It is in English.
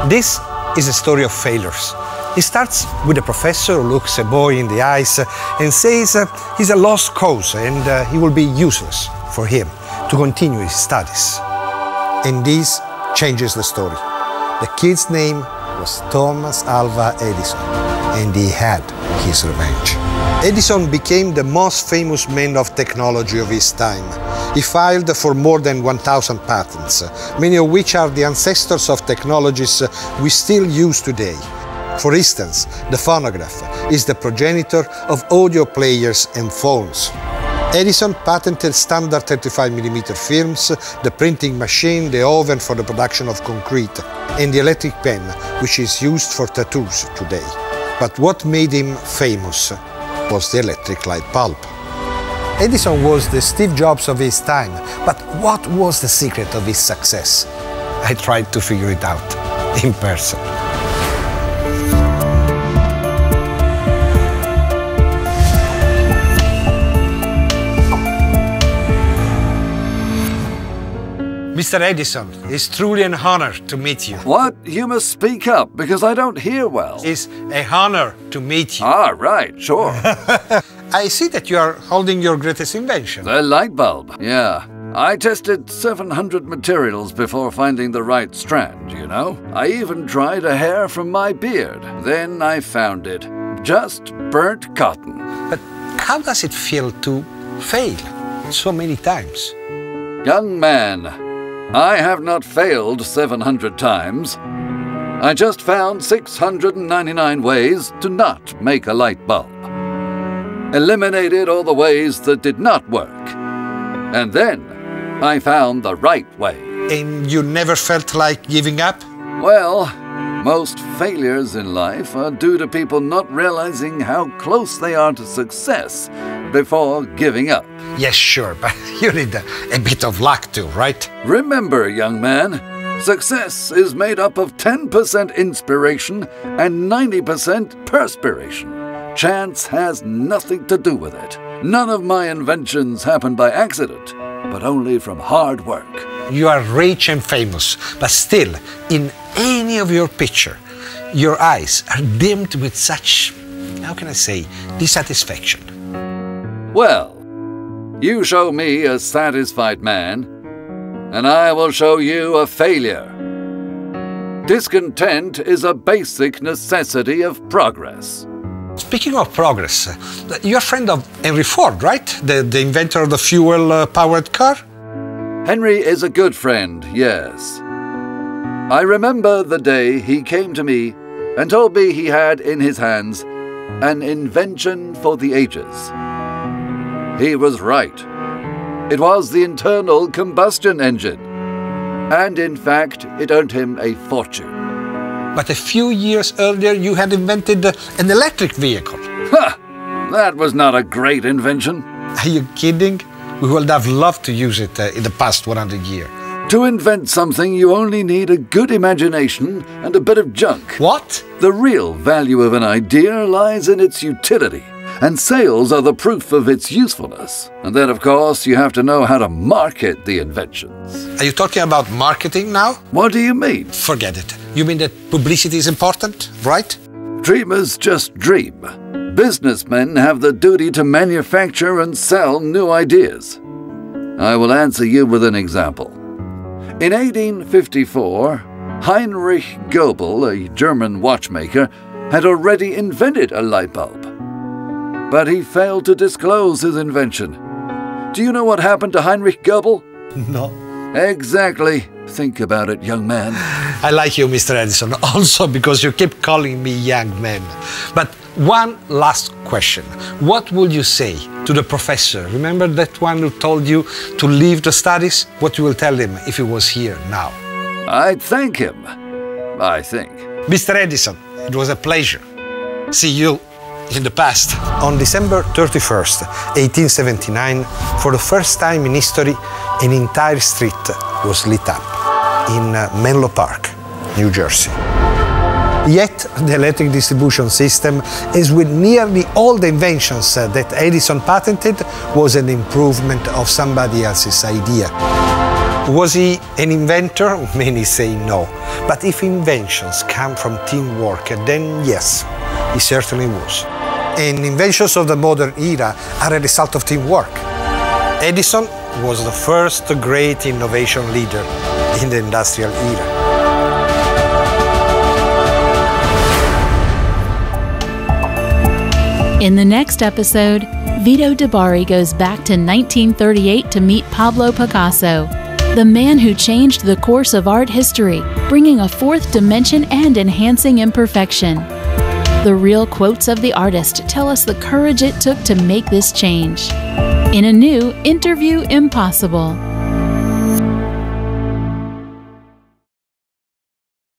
This is a story of failures. It starts with a professor who looks a boy in the eyes and says he's a lost cause and he will be useless for him to continue his studies. And this changes the story. The kid's name was Thomas Alva Edison, and he had his revenge. Edison became the most famous man of technology of his time. He filed for more than 1,000 patents, many of which are the ancestors of technologies we still use today. For instance, the phonograph is the progenitor of audio players and phones. Edison patented standard 35mm films, the printing machine, the oven for the production of concrete, and the electric pen, which is used for tattoos today. But what made him famous was the electric light bulb. Edison was the Steve Jobs of his time, but what was the secret of his success? I tried to figure it out in person. Mr. Edison, it's truly an honor to meet you. What? You must speak up, because I don't hear well. It's a honor to meet you. Ah, right, sure. I see that you are holding your greatest invention. The light bulb, yeah. I tested 700 materials before finding the right strand, you know? I even dried a hair from my beard. Then I found it. Just burnt cotton. But how does it feel to fail so many times? Young man, I have not failed 700 times. I just found 699 ways to not make a light bulb. Eliminated all the ways that did not work. And then I found the right way. And you never felt like giving up? Well, most failures in life are due to people not realizing how close they are to success before giving up. Yes, sure, but you need a bit of luck too, right? Remember, young man, success is made up of 10% inspiration and 90% perspiration. Chance has nothing to do with it. None of my inventions happen by accident, but only from hard work. You are rich and famous, but still, in any of your picture, your eyes are dimmed with such, how can I say, dissatisfaction. Well, you show me a satisfied man, and I will show you a failure. Discontent is a basic necessity of progress. Speaking of progress, you're a friend of Henry Ford, right? The inventor of the fuel-powered car? Henry is a good friend, yes. I remember the day he came to me and told me he had in his hands an invention for the ages. He was right. It was the internal combustion engine. And in fact, it earned him a fortune. But a few years earlier, you had invented an electric vehicle. Ha! That was not a great invention. Are you kidding? We would have loved to use it in the past 100 years. To invent something, you only need a good imagination and a bit of junk. What? The real value of an idea lies in its utility, and sales are the proof of its usefulness. And then, of course, you have to know how to market the inventions. Are you talking about marketing now? What do you mean? Forget it. You mean that publicity is important, right? Dreamers just dream. Businessmen have the duty to manufacture and sell new ideas. I will answer you with an example. In 1854, Heinrich Goebel, a German watchmaker, had already invented a light bulb. But he failed to disclose his invention. Do you know what happened to Heinrich Goebel? No. Exactly. Think about it, young man. I like you, Mr. Edison, also because you keep calling me young man. But one last question. What would you say to the professor? Remember that one who told you to leave the studies? What you will tell him if he was here now? I'd thank him, I think. Mr. Edison, it was a pleasure. See you in the past. On December 31st, 1879, for the first time in history, an entire street was lit up in Menlo Park, New Jersey. Yet, the electric distribution system, as with nearly all the inventions that Edison patented, was an improvement of somebody else's idea. Was he an inventor? Many say no. But if inventions come from teamwork, then yes, he certainly was. And inventions of the modern era are a result of teamwork. Edison was the first great innovation leader in the industrial era. In the next episode, Vito Di Bari goes back to 1938 to meet Pablo Picasso, the man who changed the course of art history, bringing a fourth dimension and enhancing imperfection. The real quotes of the artist tell us the courage it took to make this change. In a new Interview Impossible.